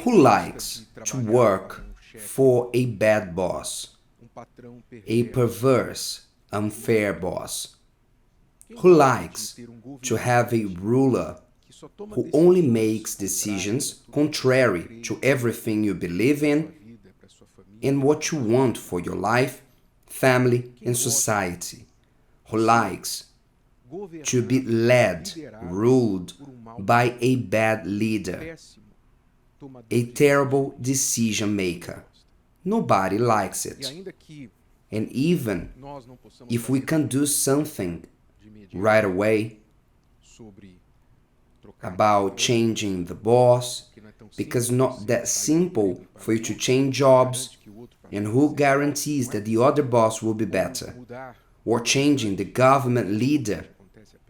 Who likes to work for a bad boss, a perverse, unfair boss? Who likes to have a ruler who only makes decisions contrary to everything you believe in and what you want for your life, family, and society? Who likes to be led, ruled by a bad leader, a terrible decision maker? Nobody likes it. And even if we can do something right away about changing the boss, because not that simple for you to change jobs, and who guarantees that the other boss will be better? Or changing the government leader,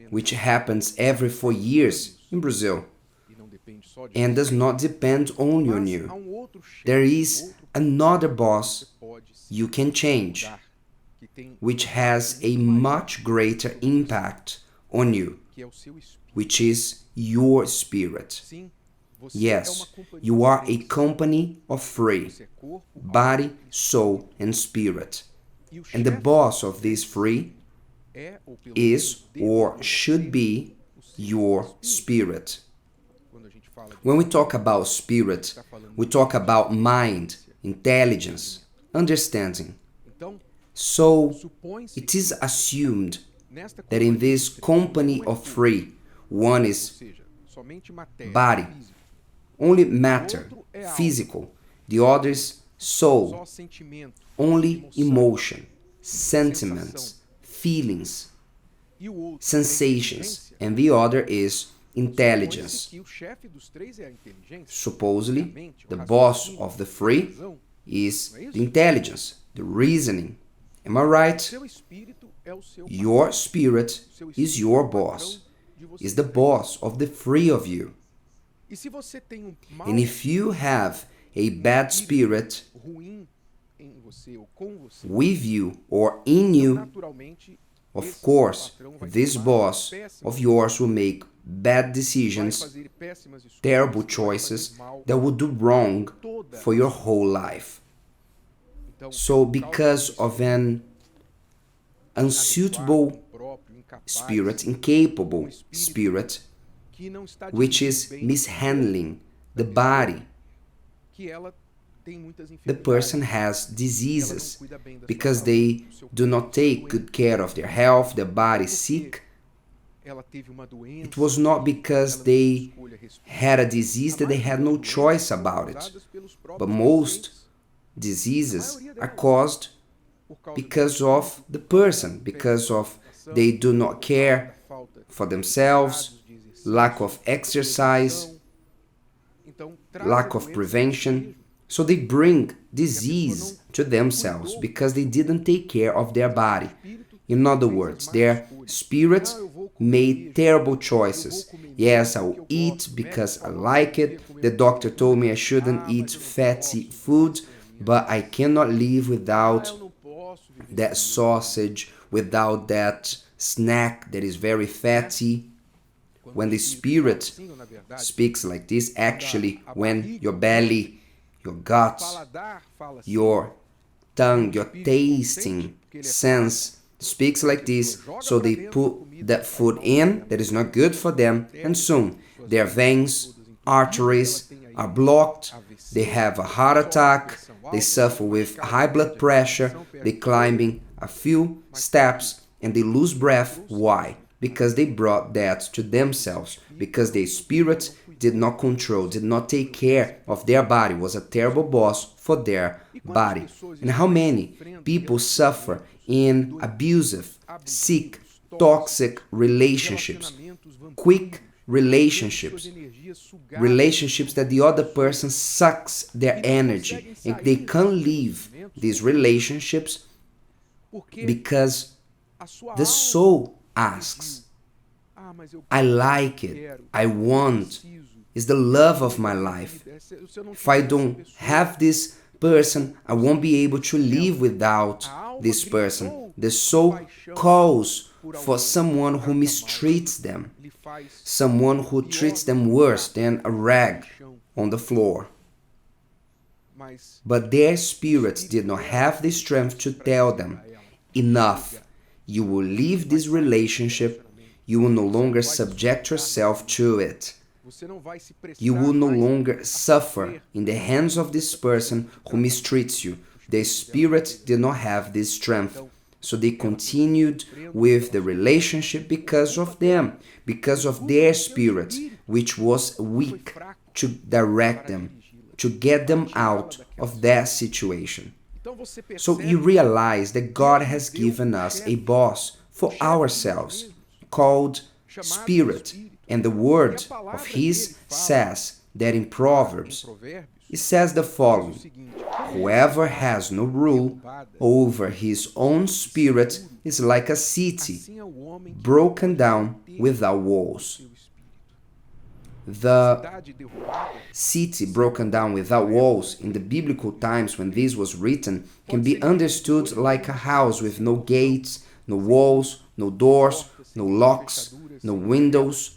which happens every 4 years in Brazil, and does not depend only on you. There is another boss you can change, which has a much greater impact on you, which is your spirit. Yes, you are a company of three: body, soul, and spirit. And the boss of these three is or should be your spirit. When we talk about spirit, we talk about mind, intelligence, understanding. So it is assumed that in this company of three, one is body, only matter, physical; the other is soul, only emotion, sentiments, feelings, sensations; and the other is intelligence. Supposedly, the boss of the three is the intelligence, the reasoning. Am I right? Your spirit is your boss, is the boss of the three of you. And if you have a bad spirit with you or in you, of course, this boss of yours will make bad decisions, terrible choices that will do wrong for your whole life. So because of an unsuitable spirit, incapable spirit, which is mishandling the body, the person has diseases because they do not take good care of their health, their body is sick. It was not because they had a disease that they had no choice about it. But most diseases are caused because of the person, because of they do not care for themselves, lack of exercise, lack of prevention. So they bring disease to themselves because they didn't take care of their body. In other words, their spirit made terrible choices. Yes, I will eat because I like it. The doctor told me I shouldn't eat fatty food, but I cannot live without that sausage, without that snack that is very fatty. When the spirit speaks like this, actually, when your belly, your guts, your tongue, your tasting sense speaks like this, so they put that food in that is not good for them, and soon their veins, arteries are blocked, they have a heart attack, they suffer with high blood pressure, they climbing a few steps and they lose breath. Why? Because they brought that to themselves, because their spirit did not control, did not take care of their body, was a terrible boss for their body. And how many people suffer in abusive, sick, toxic relationships, quick relationships, relationships that the other person sucks their energy, and they can't leave these relationships because the soul asks, I like it, I want, is the love of my life. If I don't have this person, I won't be able to live without this person. The soul calls for someone who mistreats them, someone who treats them worse than a rag on the floor. But their spirits did not have the strength to tell them, enough, you will leave this relationship, you will no longer subject yourself to it. You will no longer suffer in the hands of this person who mistreats you. Their spirit did not have this strength. So they continued with the relationship because of them, because of their spirit, which was weak, to direct them, to get them out of that situation. So you realize that God has given us a boss for ourselves, called Spirit. And the word of His says that in Proverbs, it says the following: whoever has no rule over his own spirit is like a city broken down without walls. The city broken down without walls in the biblical times when this was written can be understood like a house with no gates, no walls, no doors, no locks, no windows.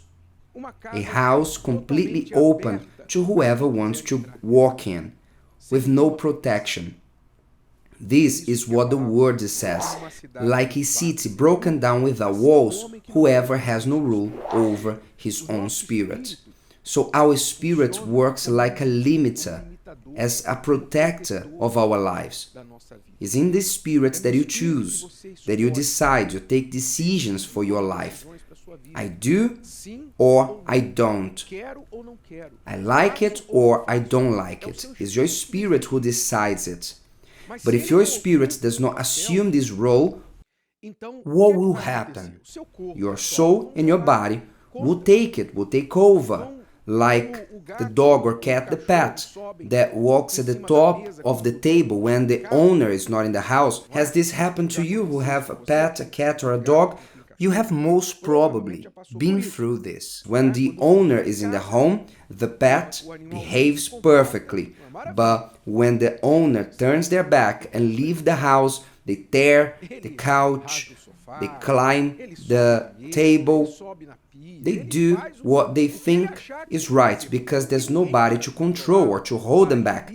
A house completely open to whoever wants to walk in, with no protection. This is what the word says, like a city broken down without walls, whoever has no rule over his own spirit. So our spirit works like a limiter, as a protector of our lives. It's in the spirit that you choose, that you decide, you take decisions for your life. I do or I don't. I like it or I don't like it. It's your spirit who decides it. But if your spirit does not assume this role, what will happen? Your soul and your body will take it, will take over, like the dog or cat, the pet, that walks at the top of the table when the owner is not in the house. Has this happened to you who have a pet, a cat or a dog? You have most probably been through this. When the owner is in the home, the pet behaves perfectly. But when the owner turns their back and leaves the house, they tear the couch, they climb the table, they do what they think is right because there's nobody to control or to hold them back.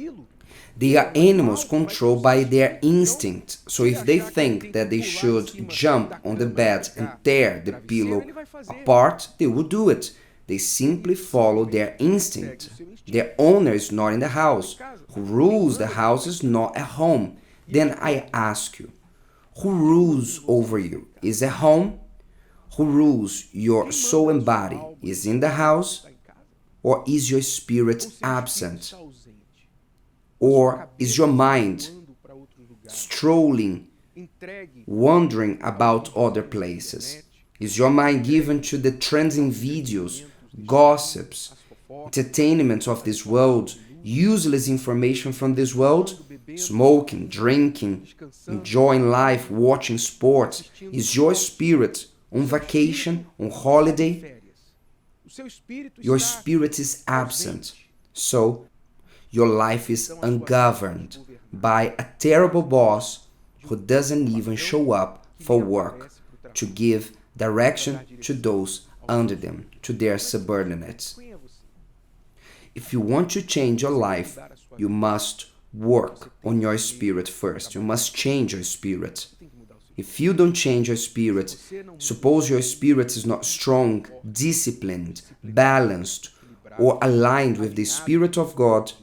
They are animals controlled by their instinct, so if they think that they should jump on the bed and tear the pillow apart, they will do it. They simply follow their instinct. Their owner is not in the house. Who rules the house is not at home. Then I ask you, who rules over you? Is at home? Who rules your soul and body? Is in the house? Or is your spirit absent? Or is your mind strolling, wandering about other places? Is your mind given to the trending videos, gossips, entertainment of this world, useless information from this world? Smoking, drinking, enjoying life, watching sports? Is your spirit on vacation, on holiday? Your spirit is absent. So, your life is ungoverned by a terrible boss who doesn't even show up for work to give direction to those under them, to their subordinates. If you want to change your life, you must work on your spirit first. You must change your spirit. If you don't change your spirit, suppose your spirit is not strong, disciplined, balanced, or aligned with the Spirit of God,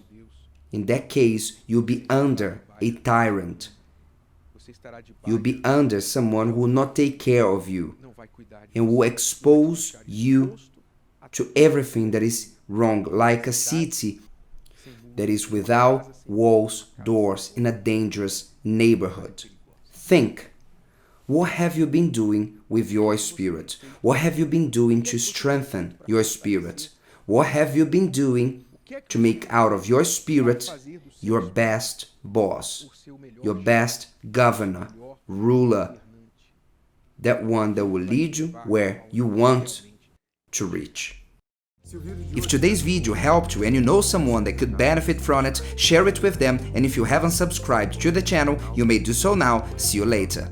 in that case, you'll be under a tyrant. You'll be under someone who will not take care of you and will expose you to everything that is wrong, like a city that is without walls, doors, in a dangerous neighborhood. Think, what have you been doing with your spirit? What have you been doing to strengthen your spirit? What have you been doing to make out of your spirit your best boss, your best governor, ruler, that one that will lead you where you want to reach? If today's video helped you and you know someone that could benefit from it, share it with them, and if you haven't subscribed to the channel, you may do so now. See you later.